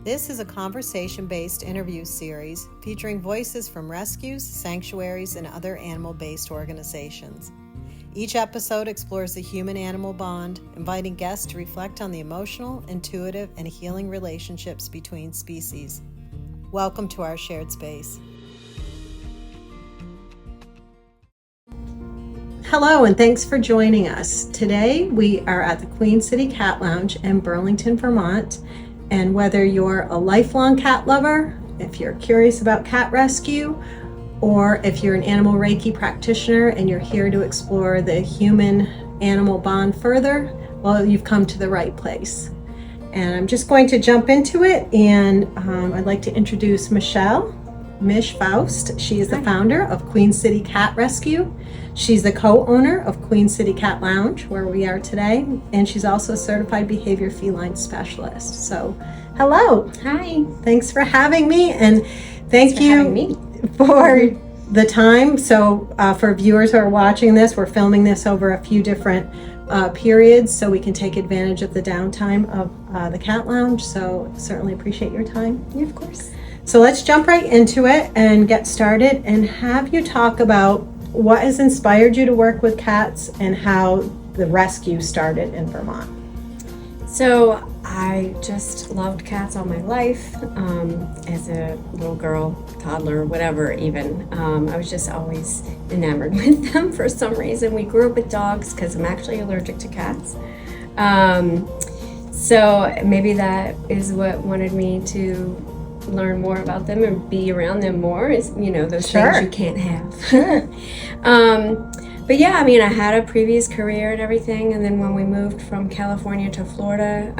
This is a conversation-based interview series featuring voices from rescues, sanctuaries, and other animal-based organizations. Each episode explores the human-animal bond, inviting guests to reflect on the emotional, intuitive, and healing relationships between species. Welcome to our shared space. Hello, and thanks for joining us. Today, we are at the Queen City Cat Lounge in Burlington, Vermont. And whether you're a lifelong cat lover, if you're curious about cat rescue, or if you're an Animal Reiki practitioner and you're here to explore the human-animal bond further, well, you've come to the right place. And I'm just going to jump into it, and I'd like to introduce Michelle Faust. She is the founder of Queen City Cat Rescue. She's the co-owner of Queen City Cat Lounge, where we are today, and she's also a certified behavior feline specialist. So, hello. Hi. Thanks for having me, and thank you for the time. So, for viewers who are watching this, we're filming this over a few different periods, so we can take advantage of the downtime of the Cat Lounge. So, certainly appreciate your time. Yeah, of course. So let's jump right into it and get started and have you talk about what has inspired you to work with cats and how the rescue started in Vermont. So I just loved cats all my life. As a little girl, toddler, whatever even. I was just always enamored with them for some reason. We grew up with dogs because I'm actually allergic to cats. So maybe that is what wanted me to learn more about them and be around them more, is, you know, those things you can't have. Sure. But yeah, I mean, I had a previous career and everything, and then when we moved from California to Florida,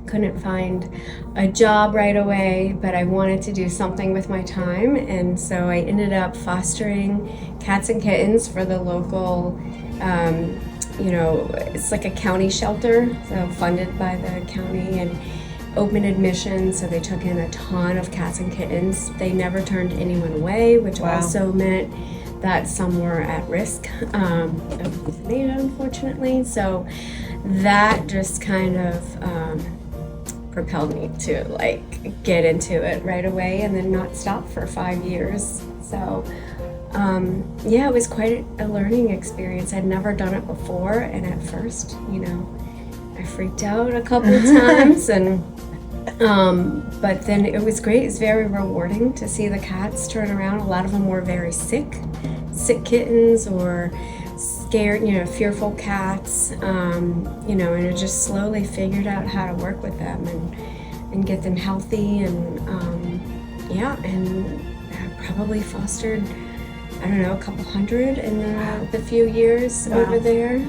couldn't find a job right away, but I wanted to do something with my time, and so I ended up fostering cats and kittens for the local, it's like a county shelter, so funded by the county, and open admission, so they took in a ton of cats and kittens. They never turned anyone away, which also meant that some were at risk of euthanasia, unfortunately. So that just kind of propelled me to like get into it right away and then not stop for 5 years. So yeah, it was quite a learning experience. I'd never done it before, and at first, I freaked out a couple of times, and but then it was great. It's very rewarding to see the cats turn around. A lot of them were very sick kittens or scared, fearful cats, and I just slowly figured out how to work with them and get them healthy, and and I probably fostered, I don't know, a couple hundred in the few years over there.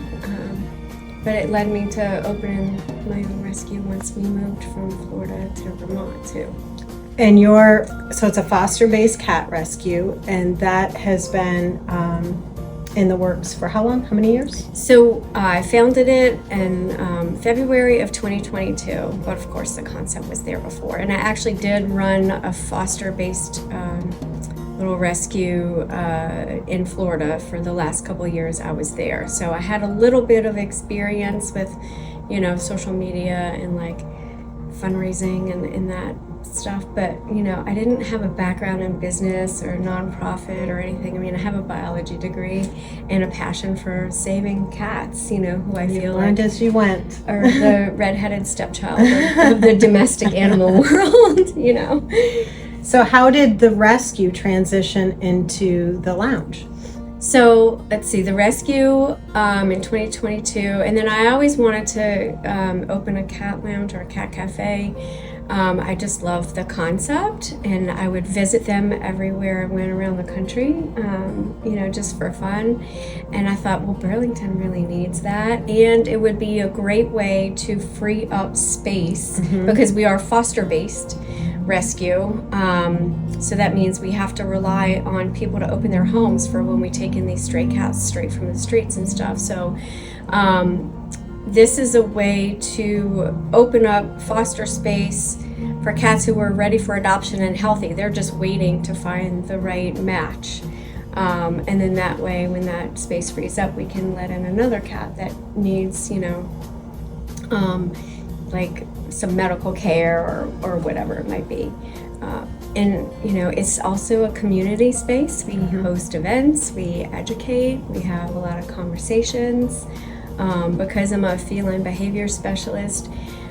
But it led me to open my own rescue once we moved from Florida to Vermont too. And so it's a foster-based cat rescue, and that has been in the works for how long? How many years? So I founded it in February of 2022, but of course the concept was there before. And I actually did run a foster-based little rescue in Florida for the last couple of years I was there. So I had a little bit of experience with, social media and like fundraising and that stuff, but I didn't have a background in business or nonprofit or anything. I mean, I have a biology degree and a passion for saving cats, who I feel learned like as you went are the redheaded stepchild of the domestic animal world, So how did the rescue transition into the lounge? So let's see, the rescue in 2022, and then I always wanted to open a cat lounge or a cat cafe. I just loved the concept, and I would visit them everywhere I went around the country, just for fun. And I thought, well, Burlington really needs that, and it would be a great way to free up space because we are foster-based rescue. So that means we have to rely on people to open their homes for when we take in these stray cats straight from the streets and stuff. So this is a way to open up foster space for cats who are ready for adoption and healthy. They're just waiting to find the right match. And then that way, when that space frees up, we can let in another cat that needs, like some medical care or whatever it might be. And it's also a community space. We host events, we educate, we have a lot of conversations. Because I'm a feline behavior specialist,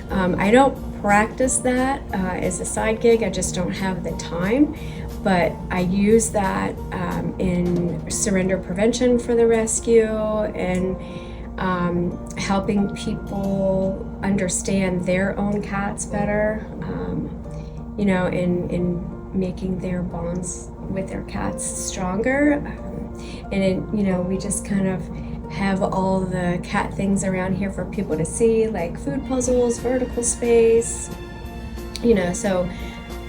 I don't practice that as a side gig. I just don't have the time. But I use that in surrender prevention for the rescue and helping people understand their own cats better, in making their bonds with their cats stronger. We just kind of have all the cat things around here for people to see, like food puzzles, vertical space, so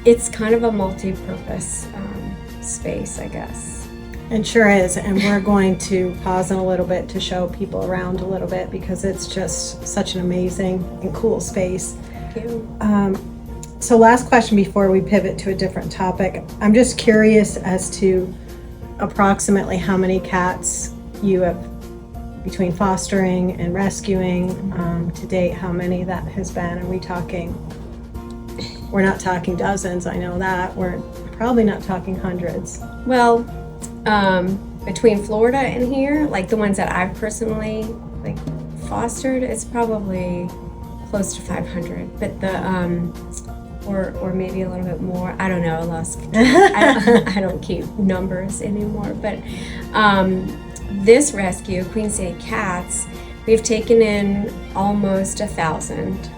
it's kind of a multi-purpose space, I guess. It sure is, and we're going to pause in a little bit to show people around a little bit because it's just such an amazing and cool space. Thank you. So last question before we pivot to a different topic. I'm just curious as to approximately how many cats you have between fostering and rescuing to date, how many that has been. Are we talking, we're not talking dozens, I know that. We're probably not talking hundreds. Well, between Florida and here, like the ones that I've personally fostered, it's probably close to 500. But or maybe a little bit more. I don't know. I lost. I don't keep numbers anymore. But this rescue, Queen City Cats, we've taken in almost 1,000.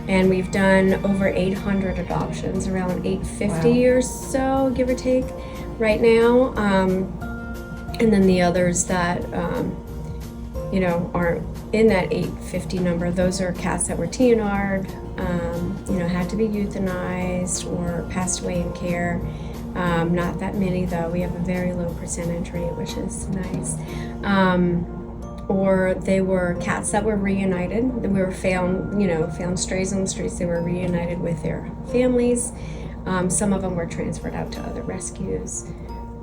And we've done over 800 adoptions, around 850 or so, give or take, right now. And then the others that, aren't in that 850 number, those are cats that were TNR'd, had to be euthanized or passed away in care. Not that many, though. We have a very low percentage rate, which is nice. Or they were cats that were reunited. We were found strays on the streets. They were reunited with their families. Some of them were transferred out to other rescues,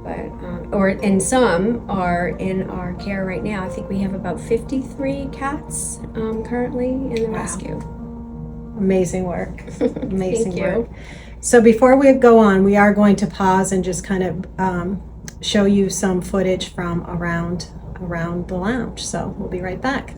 and some are in our care right now. I think we have about 53 cats currently in the rescue. Amazing work. Amazing Thank work. you. So before we go on, we are going to pause and just kind of show you some footage from around the lounge. So we'll be right back.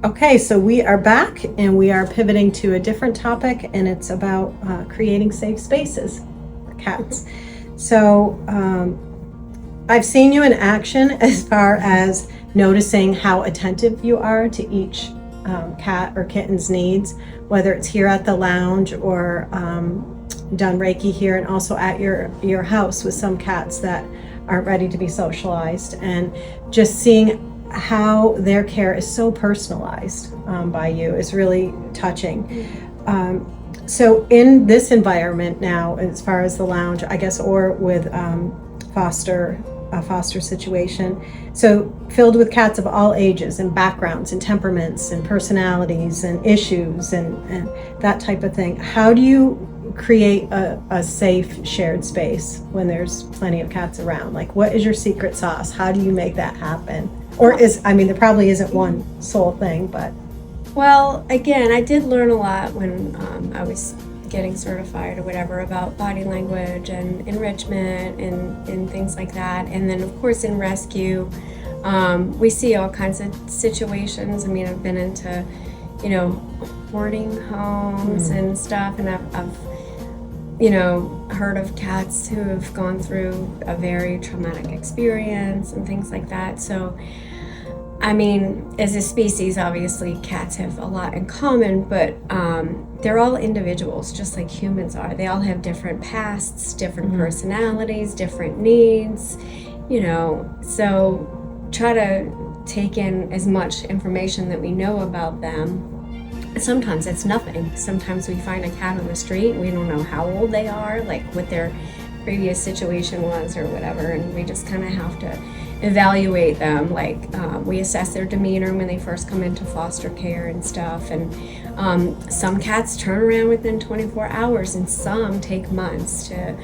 Okay, so we are back and we are pivoting to a different topic, and it's about creating safe spaces for cats. So I've seen you in action as far as noticing how attentive you are to each cat or kitten's needs, whether it's here at the lounge or done Reiki here, and also at your house with some cats that aren't ready to be socialized, and just seeing how their care is so personalized by you is really touching. So in this environment now, as far as the lounge, I guess, or with a foster situation, so filled with cats of all ages and backgrounds and temperaments and personalities and issues and that type of thing, how do you create a safe shared space when there's plenty of cats around? Like, what is your secret sauce? How do you make that happen? Or there probably isn't one sole thing, but. Well, again, I did learn a lot when I was getting certified or whatever about body language and enrichment and things like that. And then, of course, in rescue, we see all kinds of situations. I mean, I've been into, boarding homes and stuff, and I've heard of cats who have gone through a very traumatic experience and things like that. So, I mean, as a species, obviously cats have a lot in common, but they're all individuals, just like humans are. They all have different pasts, different personalities, different needs, so try to take in as much information that we know about them. Sometimes it's nothing. Sometimes we find a cat on the street, we don't know how old they are, like what their previous situation was or whatever, and we just kind of have to evaluate them. Like we assess their demeanor when they first come into foster care and stuff, and some cats turn around within 24 hours and some take months to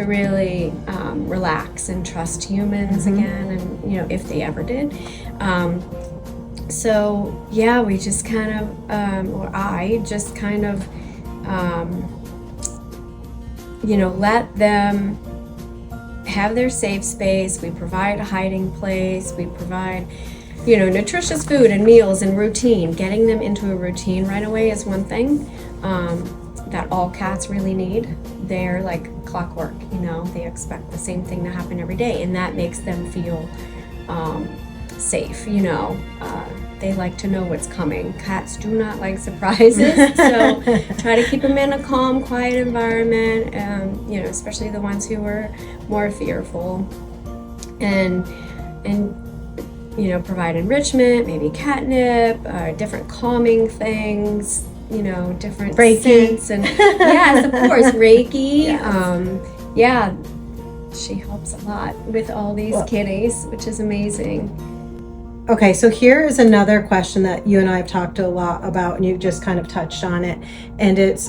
really relax and trust humans again, and if they ever did. So yeah, we just kind of or I just kind of let them have their safe space. We provide a hiding place. We provide, nutritious food and meals and routine. Getting them into a routine right away is one thing that all cats really need. They're like clockwork, they expect the same thing to happen every day, and that makes them feel safe, they like to know what's coming. Cats do not like surprises, so try to keep them in a calm, quiet environment, especially the ones who are more fearful, and provide enrichment, maybe catnip, different calming things, different Reiki. scents, and yes, of course, Reiki. Yes. She helps a lot with all these kitties, which is amazing. Okay, so here is another question that you and I have talked a lot about, and you just kind of touched on it, and it's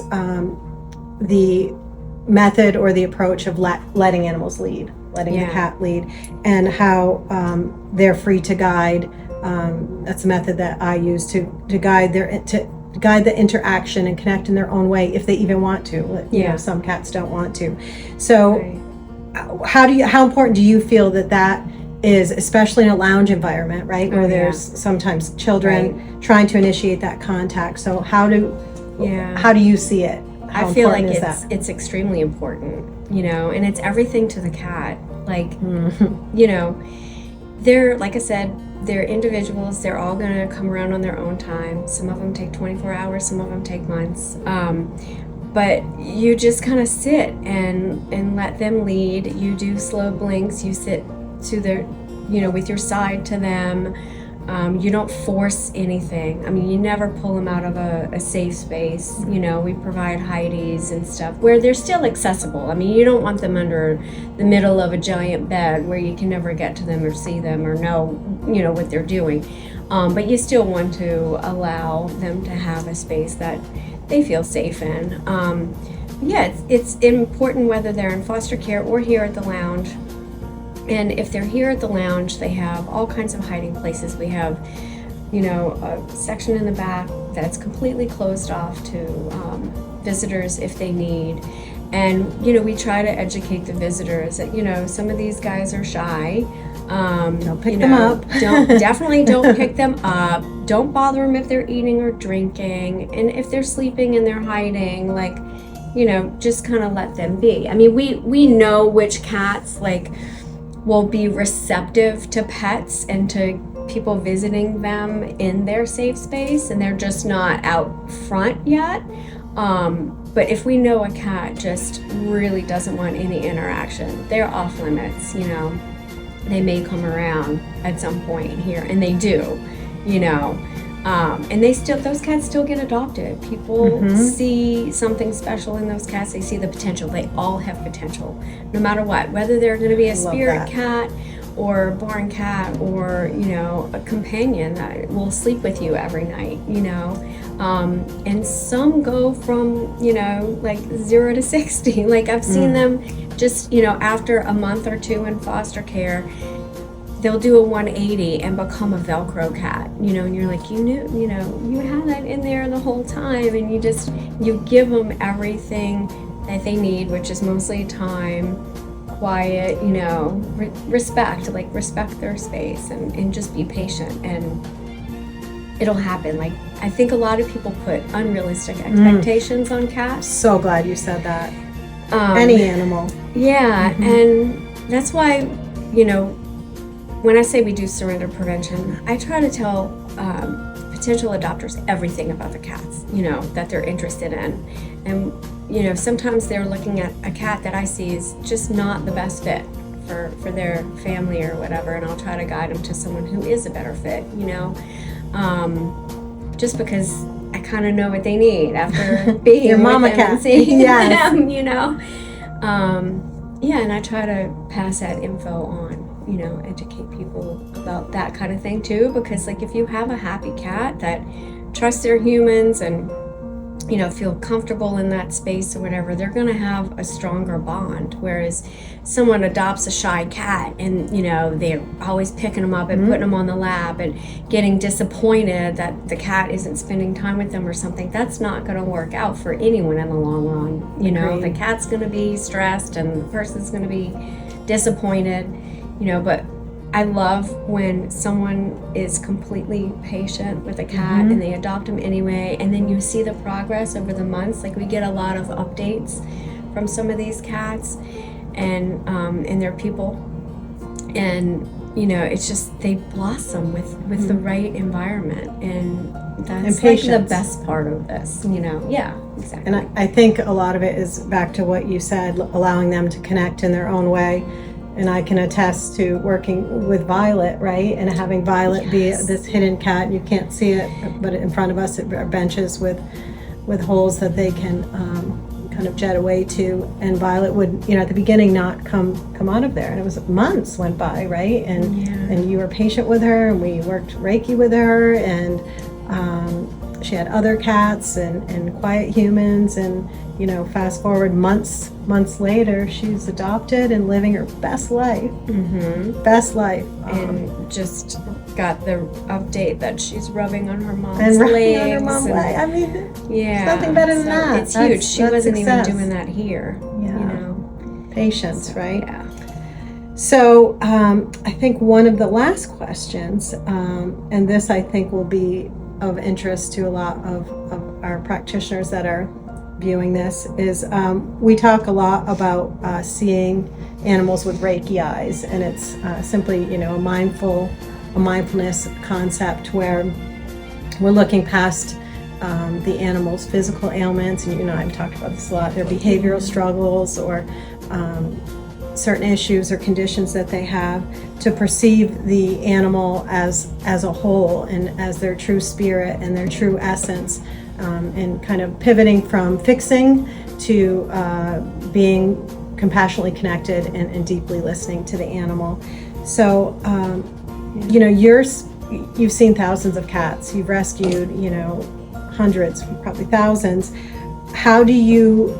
the method or the approach of letting animals lead, letting the cat lead, and how they're free to guide. That's a method that I use to guide the interaction and connect in their own way if they even want to. Some cats don't want to. So, how important do you feel that is, especially in a lounge environment, right? Where there's sometimes children trying to initiate that contact. So how do you see it? How I feel like important it's extremely important, and it's everything to the cat. Like, they're, like I said, they're individuals. They're all gonna come around on their own time. Some of them take 24 hours, some of them take months. But you just kind of sit and let them lead. You do slow blinks. You sit to their, with your side to them. You don't force anything. I mean, you never pull them out of a safe space. We provide hideys and stuff where they're still accessible. I mean, you don't want them under the middle of a giant bed where you can never get to them or see them or know, what they're doing. But you still want to allow them to have a space that they feel safe in. It's important whether they're in foster care or here at the lounge. And if they're here at the lounge, they have all kinds of hiding places. We have, a section in the back that's completely closed off to visitors if they need. And, we try to educate the visitors that, some of these guys are shy. Don't pick them up. Definitely don't pick them up. Don't bother them if they're eating or drinking. And if they're sleeping and they're hiding, just kind of let them be. I mean, we know which cats, will be receptive to pets and to people visiting them in their safe space, and they're just not out front yet. But if we know a cat just really doesn't want any interaction, they're off limits, they may come around at some point here, and they do, and those cats still get adopted. People see something special in those cats. They see the potential. They all have potential, no matter what, whether they're going to be a spirit cat or a barn cat, or, you know, a companion that will sleep with you every night, you know. And some go from, you know, like 0 to 60. Like I've seen them just, you know, after a month or two in foster care, they'll do a 180 and become a Velcro cat, you know, and you're like, you knew, you know, you had that in there the whole time, and you give them everything that they need, which is mostly time, quiet, you know, respect their space, and just be patient, and it'll happen. Like, I think a lot of people put unrealistic expectations on cats. So glad you said that. Any animal. Yeah, and that's why, you know, when I say we do surrender prevention, I try to tell potential adopters everything about the cats, you know, that they're interested in. And, you know, sometimes they're looking at a cat that I see is just not the best fit for their family or whatever, and I'll try to guide them to someone who is a better fit, you know, just because I kind of know what they need after being your mama with them cat. and seeing Yes. them, you know. Yeah, and I try to pass that info on, you know, educate people about that kind of thing too, because like if you have a happy cat that trusts their humans and, you know, feel comfortable in that space or whatever, they're going to have a stronger bond. Whereas someone adopts a shy cat and, you know, they're always picking them up and putting them on the lap and getting disappointed that the cat isn't spending time with them or something, that's not going to work out for anyone in the long run. You know, the cat's going to be stressed and the person's going to be disappointed, you know. But I love when someone is completely patient with a cat and they adopt them anyway, and then you see the progress over the months. Like we get a lot of updates from some of these cats and their people, and you know, it's just they blossom with the right environment, and that's like the best part of this, you know. Yeah, exactly. And I think a lot of it is back to what you said, allowing them to connect in their own way. And I can attest to working with Violet, right? And having Violet be this hidden cat. You can't see it, but in front of us are benches with holes that they can kind of jet away to. And Violet would, you know, at the beginning not come out of there. And it was months went by, right? And you were patient with her, and we worked Reiki with her, and she had other cats and quiet humans, and you know, fast forward months later, she's adopted and living her best life. Best life. And just got the update that she's rubbing on her mom's and legs. On her mom's leg. I mean, yeah, there's nothing better than that. It's huge. She wasn't success. even doing that here. Yeah. You know, patience, right? Yeah. So I think one of the last questions, and this I think will be of interest to a lot of our practitioners that are viewing this, is we talk a lot about seeing animals with Reiki eyes, and it's simply, you know, a mindfulness concept where we're looking past the animal's physical ailments, and you know, I've talked about this a lot, their behavioral struggles or certain issues or conditions that they have, to perceive the animal as a whole and as their true spirit and their true essence, and kind of pivoting from fixing to being compassionately connected and deeply listening to the animal. So, you know, you've seen thousands of cats, you've rescued, you know, hundreds, probably thousands. How do you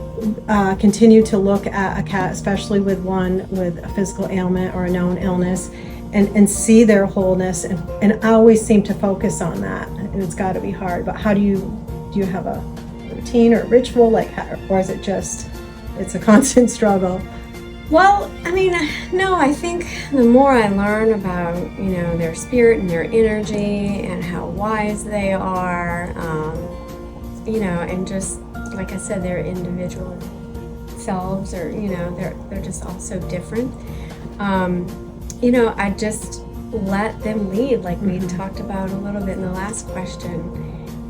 continue to look at a cat, especially with one with a physical ailment or a known illness, and see their wholeness? And I always seem to focus on that, and it's got to be hard. But how do you have a routine or a ritual, like, or is it just it's a constant struggle? Well, I mean, no, I think the more I learn about, you know, their spirit and their energy and how wise they are, you know, and just like I said, their individual selves, or you know, they're just all so different. You know, I just let them lead, like we talked about a little bit in the last question.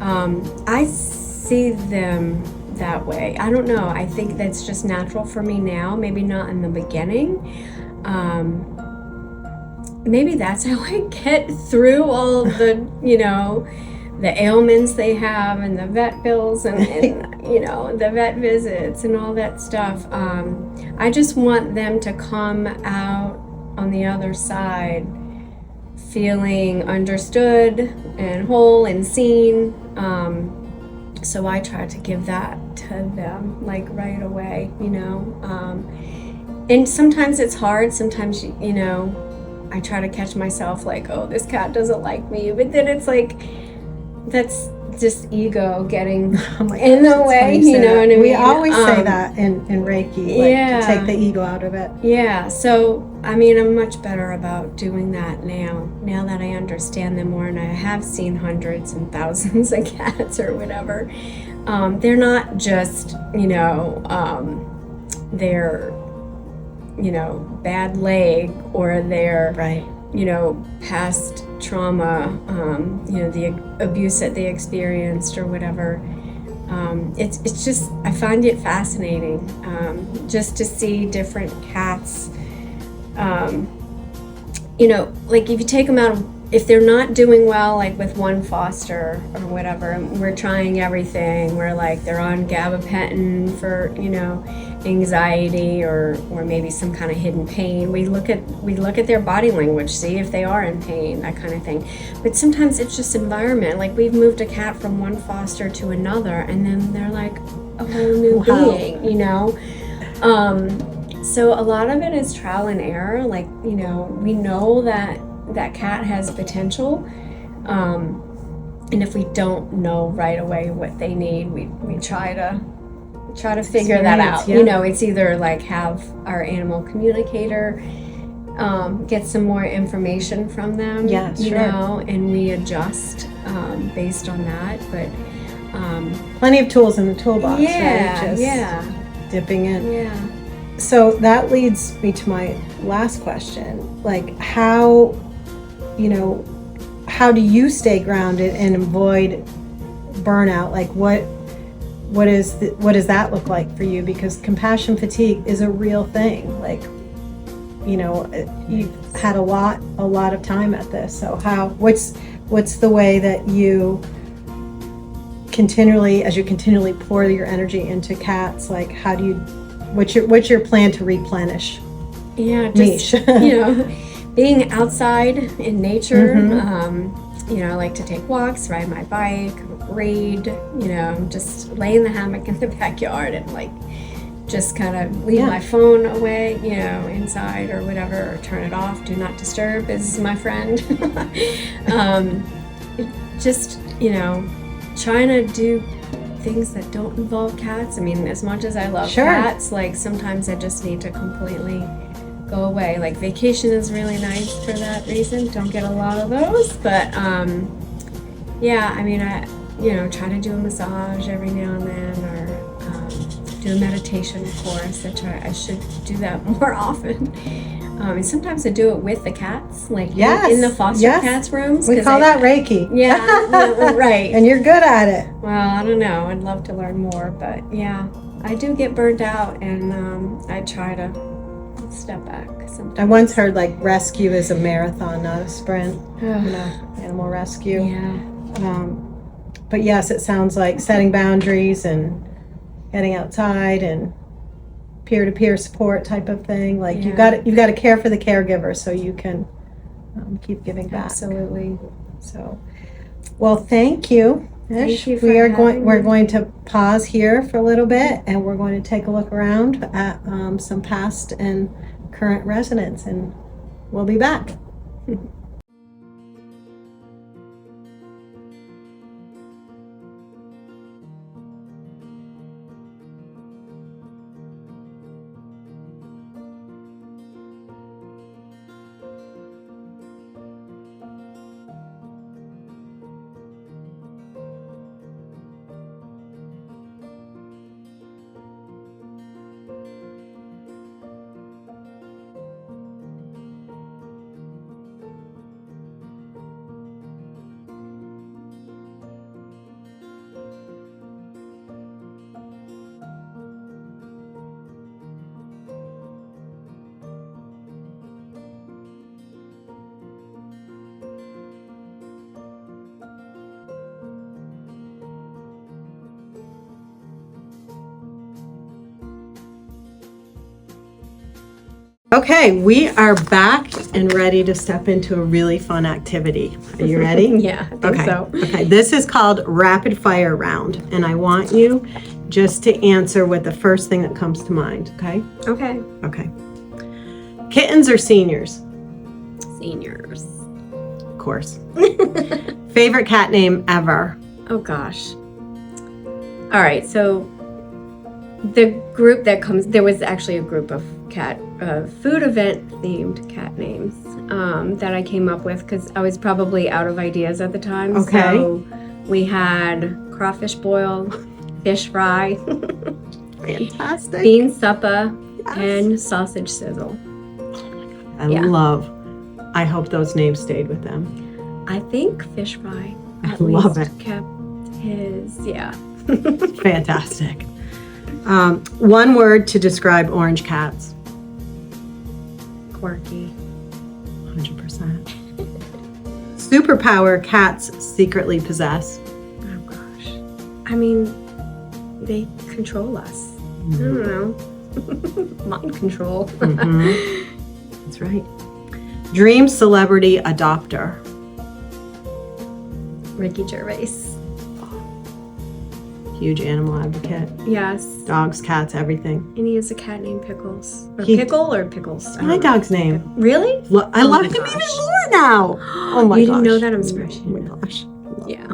I see them that way. I don't know. I think that's just natural for me now. Maybe not in the beginning. Maybe that's how I get through all the, you know, the ailments they have and the vet bills and you know, the vet visits and all that stuff. I just want them to come out on the other side feeling understood and whole and seen. So I try to give that to them, like right away, you know. And sometimes it's hard. Sometimes, you know, I try to catch myself like, oh, this cat doesn't like me. But then it's like, that's just ego getting Oh my in gosh, the it's way, funny you say you know that. what I mean? We always say that in Reiki, like Yeah. to take the ego out of it. Yeah, so I mean, I'm much better about doing that now that I understand them more and I have seen hundreds and thousands of cats or whatever. They're not just, you know, their, you know, bad leg or their, Right. you know, past trauma, you know, the abuse that they experienced or whatever. It's just, I find it fascinating just to see different cats. You know, like if you take them out, if they're not doing well, like with one foster or whatever, we're trying everything. We're like, they're on gabapentin for, you know, anxiety or maybe some kind of hidden pain. We look at their body language, see if they are in pain, that kind of thing. But sometimes it's just environment. Like we've moved a cat from one foster to another, and then they're like a whole new being, you know. So a lot of it is trial and error. Like, you know, we know that cat has potential, and if we don't know right away what they need, we try to figure that out. Yeah. You know, it's either like have our animal communicator get some more information from them, Yeah, you sure. know, and we adjust based on that. But Plenty of tools in the toolbox, yeah, right? Just yeah, dipping in. yeah. So that leads me to my last question. Like how, you know, how do you stay grounded and avoid burnout? Like what does that look like for you? Because compassion fatigue is a real thing. Like, you know, you've had a lot of time at this. So what's the way that you continually pour your energy into cats? Like how do you, what's your plan to replenish? Yeah, just, you know, being outside in nature. You know, I like to take walks, ride my bike, read, you know, just lay in the hammock in the backyard and like just kind of leave my phone away, you know, inside or whatever, or turn it off. Do not disturb is my friend. Just, you know, trying to do things that don't involve cats. I mean, as much as I love cats, like sometimes I just need to completely go away. Like vacation is really nice for that reason. Don't get a lot of those, but yeah, I mean, I, you know, try to do a massage every now and then, or do a meditation course. I should do that more often. And sometimes I do it with the cats, like in the foster cats rooms. We call that Reiki. Yeah, right. And you're good at it. Well, I don't know. I'd love to learn more, but yeah, I do get burnt out, and I try to step back sometimes. I once heard like rescue is a marathon, not a sprint. You know, animal rescue. Yeah. But yes, it sounds like setting boundaries and getting outside and peer-to-peer support type of thing. Like you've got to care for the caregiver so you can keep giving back. Absolutely. So, well, thank you. Thank you for we're having me. going to pause here for a little bit, and we're going to take a look around at some past and current residents, and we'll be back. Okay, we are back and ready to step into a really fun activity. Are you ready? Yeah, I think so. Okay, this is called rapid fire round, and I want you just to answer with the first thing that comes to mind, okay? Okay. Okay. Kittens or seniors? Seniors. Of course. Favorite cat name ever? Oh gosh. All right, so the group that comes, there was actually a group of food event themed cat names that I came up with because I was probably out of ideas at the time. Okay. So we had crawfish boil, fish fry, Fantastic. bean supper, Yes. and sausage sizzle. I hope those names stayed with them. I think fish fry I at love least it. kept his, yeah. Fantastic. One word to describe orange cats. Quirky. 100%. Superpower cats secretly possess. Oh gosh. I mean, they control us. I don't know. Mind control. Mm-hmm. That's right. Dream celebrity adopter. Ricky Gervais. Huge animal advocate. Yes. Dogs, cats, everything. And he has a cat named Pickles. Or He- Pickle or Pickles? What's my dog's name? Really? I Oh love my him gosh. even more now. Oh my gosh. You didn't know that? I'm surprised you Oh my didn't know. gosh. Yeah.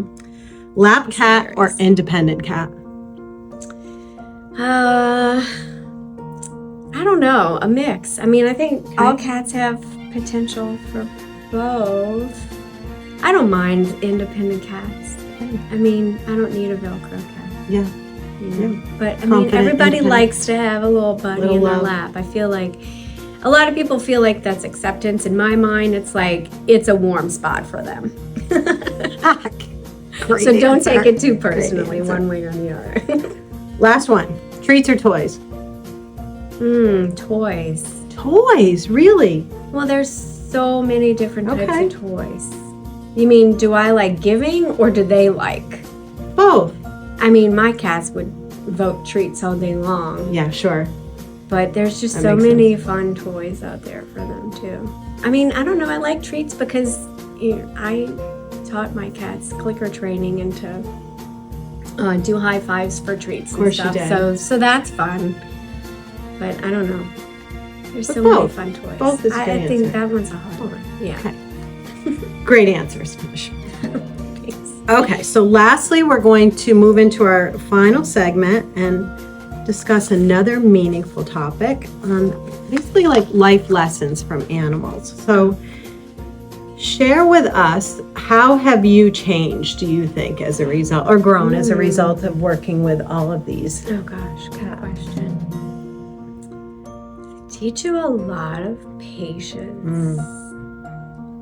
Lap That's cat or hilarious. independent cat? I don't know. A mix. I mean, I think Okay. all cats have potential for both. I don't mind independent cats. I mean, I don't need a Velcro cat. Yeah. You know? Yeah. But I mean, Confident, everybody independent. likes to have a little buddy Little in their love. lap. I feel like a lot of people feel like that's acceptance. In my mind, it's like it's a warm spot for them. Great So don't answer. take it too Great personally, answer. one way or the other. Last one. Treats or toys? Toys. Toys, really? Well, there's so many different types Okay. of toys. You mean, do I like giving or do they like? Both. I mean, my cats would vote treats all day long, Yeah, sure. but there's just That so makes many fun toys out there for them too. I mean, I don't know, I like treats because I taught my cats clicker training and to do high fives for treats Of course and you stuff. did. So that's fun. But I don't know. There's But so many both. fun toys. Both is a good I think answer. that one's a hard one. Yeah. Okay. Great answers. Thanks. Okay, so lastly, we're going to move into our final segment and discuss another meaningful topic on basically like life lessons from animals. So share with us, how have you changed, do you think, as a result, or grown as a result of working with all of these? Oh gosh, good question. Teach you a lot of patience.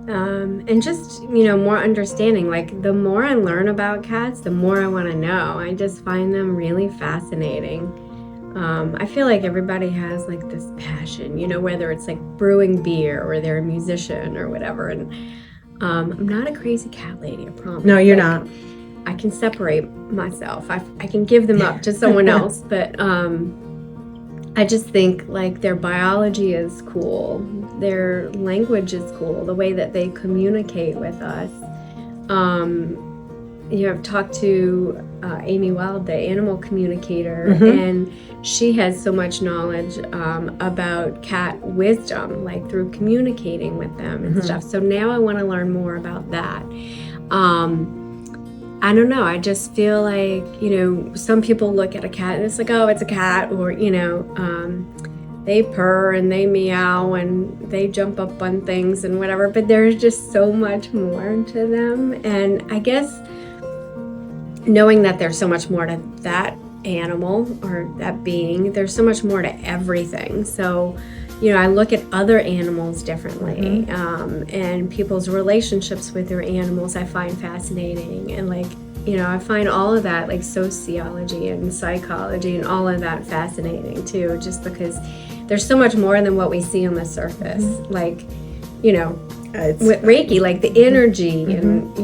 And just, more understanding. Like, the more I learn about cats, the more I want to know. I just find them really fascinating. I feel like everybody has like this passion, whether it's like brewing beer or they're a musician or whatever. And I'm not a crazy cat lady, I promise. No, you're Like, not. I can separate myself. I can give them up to someone else, but I just think like their biology is cool, their language is cool, the way that they communicate with us. I've talked to Amy Wild, the animal communicator, and she has so much knowledge about cat wisdom, like through communicating with them and stuff. So now I want to learn more about that. I don't know. I just feel like, some people look at a cat and it's like, oh, it's a cat, or, they purr and they meow and they jump up on things and whatever, but there's just so much more to them. And I guess knowing that there's so much more to that animal or that being, there's so much more to everything. So, I look at other animals differently, and people's relationships with their animals I find fascinating. And I find all of that, like sociology and psychology and all of that fascinating too, just because there's so much more than what we see on the surface. With Reiki, like the energy and,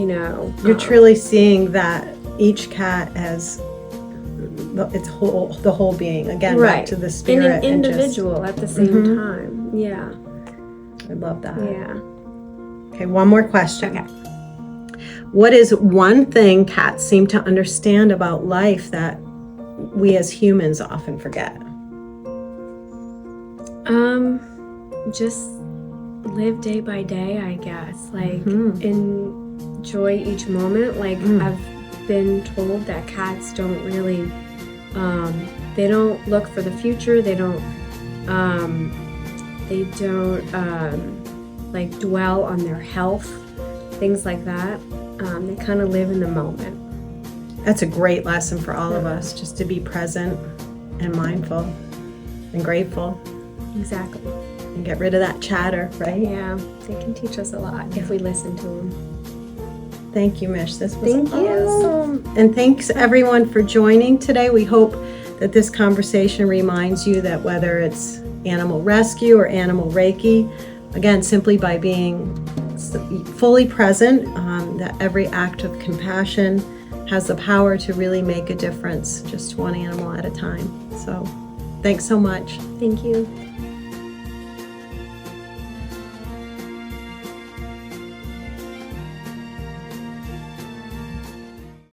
You're truly seeing that each cat has the whole being, again, back to the spirit. and an individual at the same time. Yeah. I love that. Yeah. Okay, one more question. Okay. What is one thing cats seem to understand about life that we as humans often forget? Just live day by day, I guess. Like, enjoy each moment. Like, I've been told that cats don't really, they don't look for the future. They don't, like, dwell on their health, things like that. They kind of live in the moment. That's a great lesson for all of us, just to be present and mindful and grateful. Exactly. And get rid of that chatter, right? Yeah, they can teach us a lot if we listen to them. Thank you, Mish. This was Thank you. awesome. And thanks everyone for joining today. We hope that this conversation reminds you that whether it's animal rescue or animal Reiki, again, simply by being fully present, that every act of compassion has the power to really make a difference, just one animal at a time. So thanks so much. Thank you.